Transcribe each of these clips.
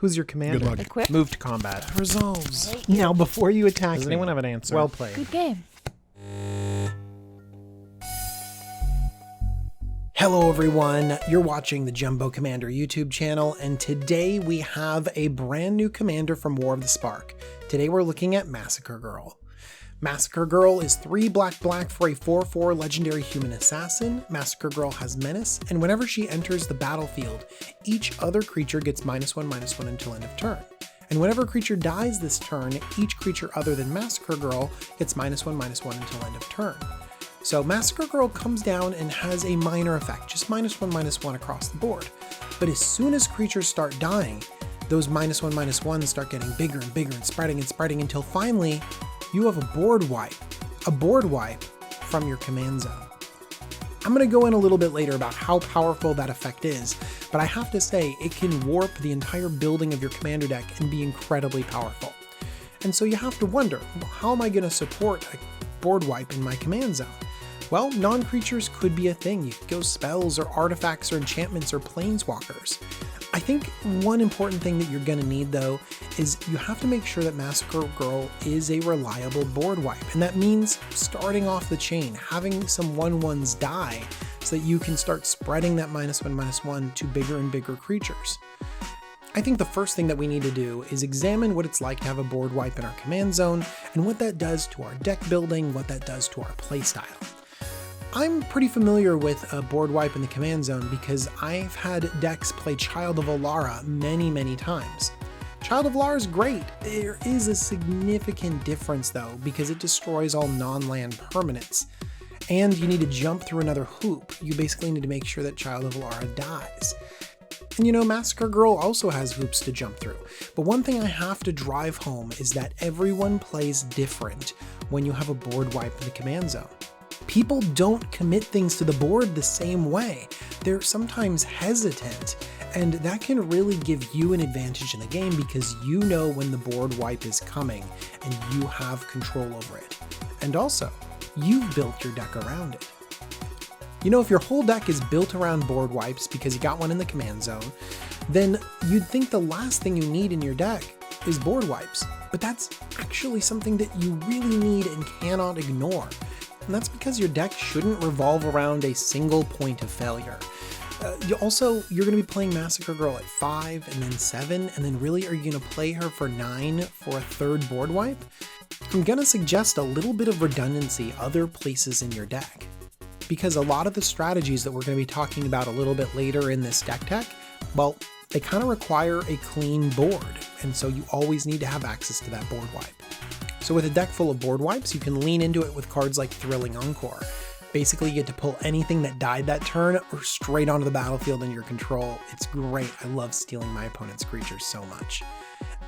Who's your commander? Good luck. Equip. Move to combat. Resolves. Thank you. Now, before you attack Does me, anyone have an answer? well played. Good game. Hello everyone, you're watching the Jumbo Commander YouTube channel, and today we have a brand new commander from War of the Spark. Today we're looking at Massacre Girl. Massacre Girl is 3 black for a 4/4 legendary human assassin. Massacre Girl has menace, and whenever she enters the battlefield, each other creature gets -1/-1 until end of turn. And whenever a creature dies this turn, each creature other than Massacre Girl gets -1/-1 until end of turn. So Massacre Girl comes down and has a minor effect, just -1/-1 across the board. But as soon as creatures start dying, those -1/-1s start getting bigger and bigger and spreading until finally you have a board wipe from your command zone. I'm going to go in a little bit later about how powerful that effect is, but I have to say it can warp the entire building of your commander deck and be incredibly powerful. And so you have to wonder, how am I going to support a board wipe in my command zone? Well, non-creatures could be a thing. You could go spells or artifacts or enchantments or planeswalkers. I think one important thing that you're going to need though is you have to make sure that Massacre Girl is a reliable board wipe. And that means starting off the chain, having some 1/1s die so that you can start spreading that -1/-1 to bigger and bigger creatures. I think the first thing that we need to do is examine what it's like to have a board wipe in our command zone and what that does to our deck building, what that does to our playstyle. I'm pretty familiar with a board wipe in the command zone because I've had decks play Child of Alara many times. Child of Alara is great. There is a significant difference though because it destroys all non-land permanents. And you need to jump through another hoop. You basically need to make sure that Child of Alara dies. And you know, Massacre Girl also has hoops to jump through. But one thing I have to drive home is that everyone plays different when you have a board wipe in the command zone. People don't commit things to the board the same way. They're sometimes hesitant, and that can really give you an advantage in the game because you know when the board wipe is coming and you have control over it. And also, you've built your deck around it. You know, if your whole deck is built around board wipes because you got one in the command zone, then you'd think the last thing you need in your deck is board wipes. But that's actually something that you really need and cannot ignore. And that's because your deck shouldn't revolve around a single point of failure. You're going to be playing Massacre Girl at 5 and then 7, and then really are you going to play her for 9 for a third board wipe? I'm going to suggest a little bit of redundancy other places in your deck. Because a lot of the strategies that we're going to be talking about a little bit later in this deck tech, well, they kind of require a clean board, and so you always need to have access to that board wipe. So with a deck full of board wipes, you can lean into it with cards like Thrilling Encore. Basically, you get to pull anything that died that turn or straight onto the battlefield in your control. It's great. I love stealing my opponent's creatures so much.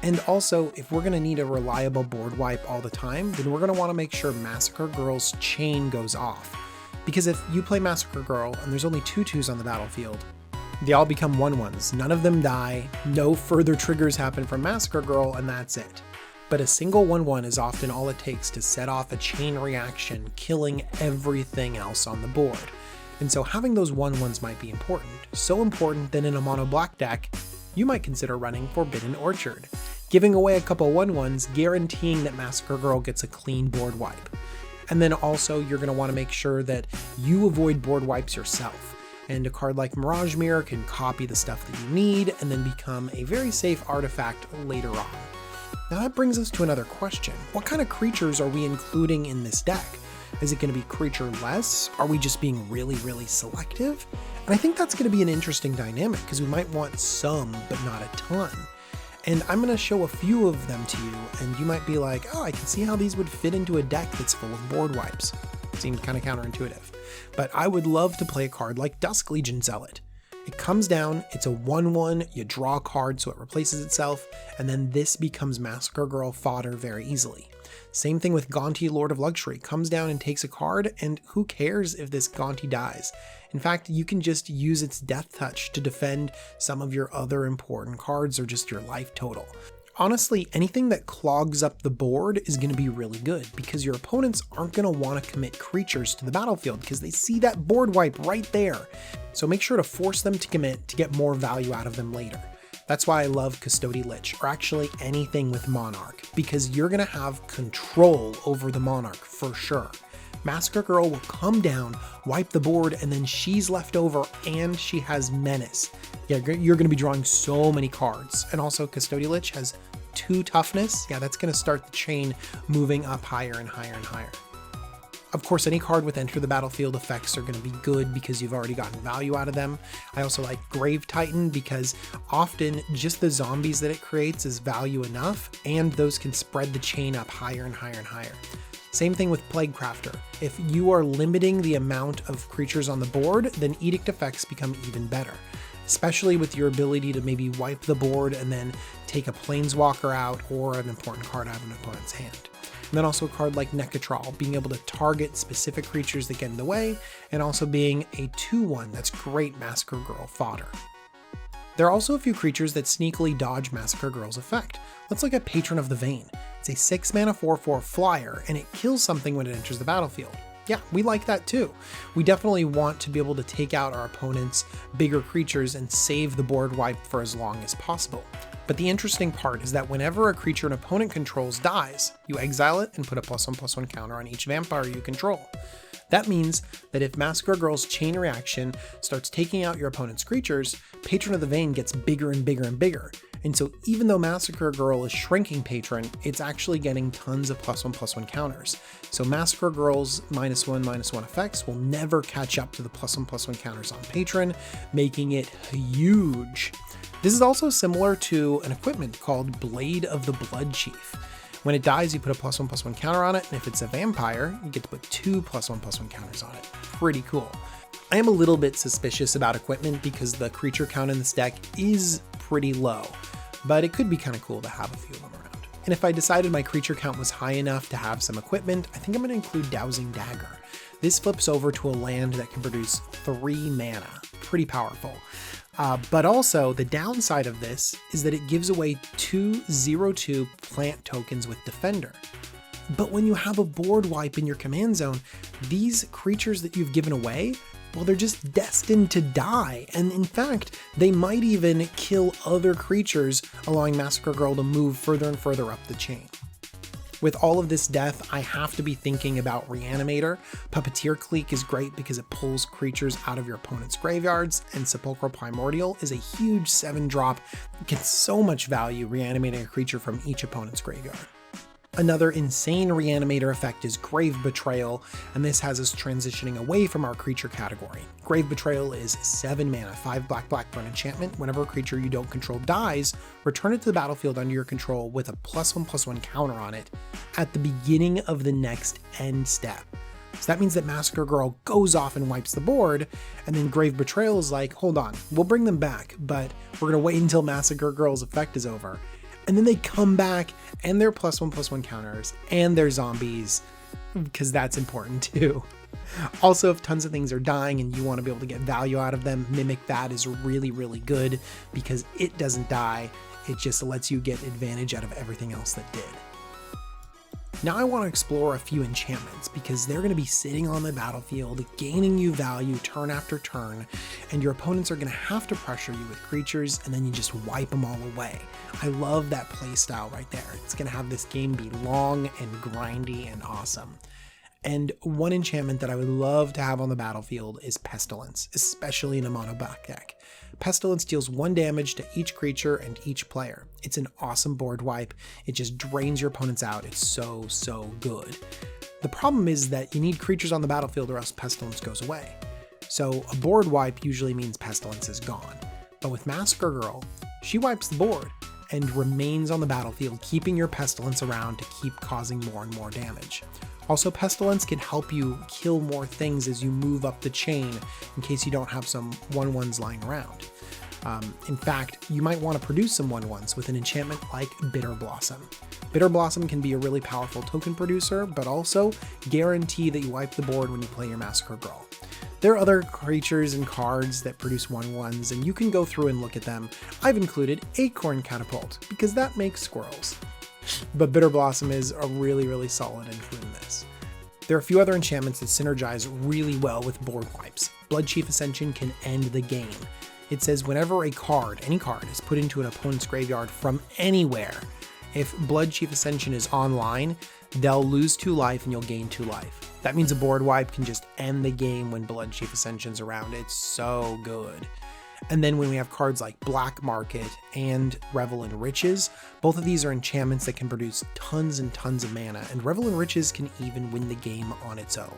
And also, if we're going to need a reliable board wipe all the time, then we're going to want to make sure Massacre Girl's chain goes off. Because if you play Massacre Girl and there's only 2/2s on the battlefield, they all become 1/1s. None of them die, no further triggers happen from Massacre Girl, and that's it. But a single 1/1 is often all it takes to set off a chain reaction, killing everything else on the board. And so having those 1/1s might be important. So important that in a mono black deck, you might consider running Forbidden Orchard, giving away a couple 1/1s, guaranteeing that Massacre Girl gets a clean board wipe. And then also you're going to want to make sure that you avoid board wipes yourself. And a card like Mirage Mirror can copy the stuff that you need and then become a very safe artifact later on. Now that brings us to another question. What kind of creatures are we including in this deck? Is it going to be creature-less? Are we just being really selective? And I think that's going to be an interesting dynamic because we might want some, but not a ton. And I'm going to show a few of them to you, and you might be like, oh, I can see how these would fit into a deck that's full of board wipes. Seems kind of counterintuitive. But I would love to play a card like Dusk Legion Zealot. It comes down, it's a 1/1, you draw a card so it replaces itself, and then this becomes Massacre Girl fodder very easily. Same thing with Gonti Lord of Luxury, comes down and takes a card, and who cares if this Gonti dies? In fact, you can just use its Death Touch to defend some of your other important cards or just your life total. Honestly, anything that clogs up the board is going to be really good because your opponents aren't going to want to commit creatures to the battlefield because they see that board wipe right there. So make sure to force them to commit to get more value out of them later. That's why I love Custody Lich, or actually anything with Monarch, because you're going to have control over the Monarch for sure. Massacre Girl will come down, wipe the board, and then she's left over and she has Menace. Yeah, you're going to be drawing so many cards. And also Custody Lich has 2 toughness. Yeah, that's going to start the chain moving up higher and higher and higher. Of course, any card with enter the battlefield effects are going to be good because you've already gotten value out of them. I also like Grave Titan because often just the zombies that it creates is value enough, and those can spread the chain up higher and higher and higher. Same thing with Plague Crafter. If you are limiting the amount of creatures on the board, then Edict effects become even better, especially with your ability to maybe wipe the board and then take a Planeswalker out or an important card out of an opponent's hand. And then also a card like Nekatral, being able to target specific creatures that get in the way, and also being a 2/1 that's great Massacre Girl fodder. There are also a few creatures that sneakily dodge Massacre Girl's effect. Let's look at Patron of the Vein. It's a 6 mana 4/4 flyer, and it kills something when it enters the battlefield. Yeah, we like that too. We definitely want to be able to take out our opponent's bigger creatures and save the board wipe for as long as possible. But the interesting part is that whenever a creature an opponent controls dies, you exile it and put a +1/+1 counter on each vampire you control. That means that if Massacre Girl's chain reaction starts taking out your opponent's creatures, Patron of the Vein gets bigger and bigger and bigger. And so even though Massacre Girl is shrinking Patron, it's actually getting tons of +1/+1 counters. So Massacre Girl's -1/-1 effects will never catch up to the +1/+1 counters on Patron, making it huge. This is also similar to an equipment called Blade of the Blood Chief. When it dies, you put a +1/+1 counter on it, and if it's a vampire, you get to put 2 +1/+1 counters on it. Pretty cool. I am a little bit suspicious about equipment because the creature count in this deck is pretty low, but it could be kind of cool to have a few of them around. And if I decided my creature count was high enough to have some equipment, I think I'm going to include Dowsing Dagger. This flips over to a land that can produce 3 mana. Pretty powerful. But also, the downside of this is that it gives away 2/0/2 plant tokens with Defender. But when you have a board wipe in your command zone, these creatures that you've given away, well, they're just destined to die. And in fact, they might even kill other creatures, allowing Massacre Girl to move further and further up the chain. With all of this death, I have to be thinking about Reanimator. Puppeteer Clique is great because it pulls creatures out of your opponent's graveyards, and Sepulchral Primordial is a huge 7-drop that gets so much value reanimating a creature from each opponent's graveyard. Another insane Reanimator effect is Grave Betrayal, and this has us transitioning away from our creature category. Grave Betrayal is 7 mana, 5 black for an enchantment. Whenever a creature you don't control dies, return it to the battlefield under your control with a +1/+1 counter on it at the beginning of the next end step. So that means that Massacre Girl goes off and wipes the board, and then Grave Betrayal is like, hold on, we'll bring them back, but we're gonna wait until Massacre Girl's effect is over. And then they come back and their +1/+1 counters and their zombies, because that's important too. Also, if tons of things are dying and you want to be able to get value out of them, Mimic That is really, really good because it doesn't die. It just lets you get advantage out of everything else that did. Now I want to explore a few enchantments because they're going to be sitting on the battlefield, gaining you value turn after turn, and your opponents are going to have to pressure you with creatures, and then you just wipe them all away. I love that playstyle right there. It's going to have this game be long and grindy and awesome. And one enchantment that I would love to have on the battlefield is Pestilence, especially in a mono black deck. Pestilence deals 1 damage to each creature and each player. It's an awesome board wipe. It just drains your opponents out. It's so, so good. The problem is that you need creatures on the battlefield or else Pestilence goes away. So a board wipe usually means Pestilence is gone. But with Massacre Girl, she wipes the board and remains on the battlefield, keeping your Pestilence around to keep causing more and more damage. Also, Pestilence can help you kill more things as you move up the chain in case you don't have some 1/1s lying around. In fact, you might want to produce some 1/1s with an enchantment like Bitter Blossom. Bitter Blossom can be a really powerful token producer, but also guarantee that you wipe the board when you play your Massacre Girl. There are other creatures and cards that produce 1/1s, and you can go through and look at them. I've included Acorn Catapult because that makes squirrels. But Bitter Blossom is a really, really solid entry in this. There are a few other enchantments that synergize really well with board wipes. Blood Chief Ascension can end the game. it says whenever a card, any card, is put into an opponent's graveyard from anywhere, if Blood Chief Ascension is online, they'll lose 2 life and you'll gain 2 life. That means a board wipe can just end the game when Blood Chief Ascension's around. It's so good. And then when we have cards like Black Market and Revel in Riches, both of these are enchantments that can produce tons and tons of mana, and Revel in Riches can even win the game on its own.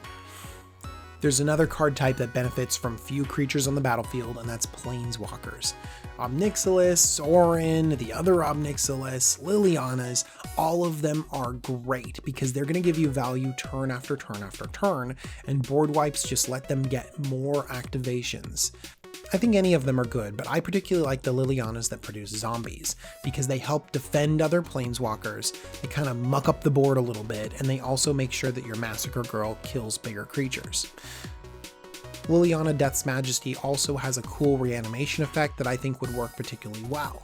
There's another card type that benefits from few creatures on the battlefield, and that's Planeswalkers. Obnixilis, Sorin, the other Obnixilis, Lilianas, all of them are great because they're going to give you value turn after turn after turn, and board wipes just let them get more activations. I think any of them are good, but I particularly like the Lilianas that produce zombies because they help defend other Planeswalkers, they kind of muck up the board a little bit, and they also make sure that your Massacre Girl kills bigger creatures. Liliana Death's Majesty also has a cool reanimation effect that I think would work particularly well.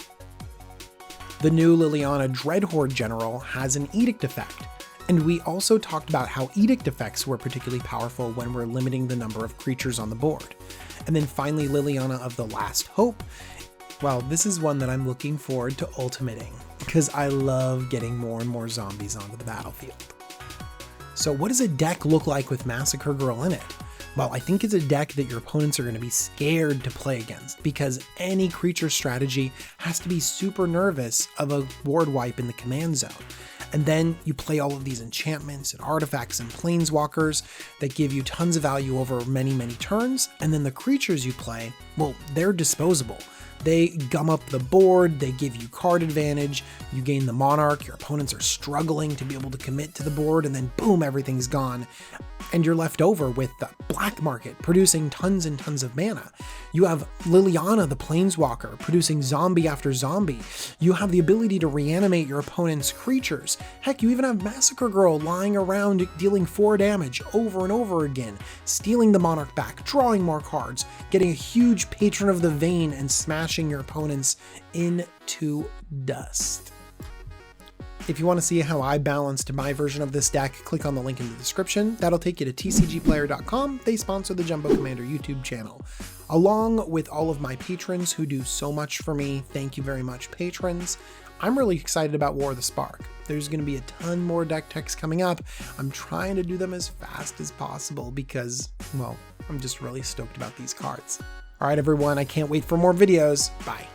The new Liliana Dreadhorde General has an Edict effect, and we also talked about how Edict effects were particularly powerful when we're limiting the number of creatures on the board. And then finally, Liliana of the Last Hope. Well, this is one that I'm looking forward to ultimating because I love getting more and more zombies onto the battlefield. So what does a deck look like with Massacre Girl in it? Well, I think it's a deck that your opponents are going to be scared to play against because any creature strategy has to be super nervous of a board wipe in the command zone. And then you play all of these enchantments and artifacts and planeswalkers that give you tons of value over many, many turns. And then the creatures you play, well, they're disposable. They gum up the board, they give you card advantage, you gain the Monarch, your opponents are struggling to be able to commit to the board, and then boom, everything's gone. And you're left over with the Black Market producing tons and tons of mana. You have Liliana the Planeswalker producing zombie after zombie. You have the ability to reanimate your opponent's creatures. Heck, you even have Massacre Girl lying around dealing 4 damage over and over again, stealing the Monarch back, drawing more cards, getting a huge Patron of the Vein and smashing your opponents into dust. If you want to see how I balanced my version of this deck, click on the link in the description. That'll take you to tcgplayer.com. They sponsor the Jumbo Commander YouTube channel. Along with all of my patrons who do so much for me, thank you very much, patrons. I'm really excited about War of the Spark. There's going to be a ton more deck techs coming up. I'm trying to do them as fast as possible because, well, I'm just really stoked about these cards. All right, everyone, I can't wait for more videos. Bye.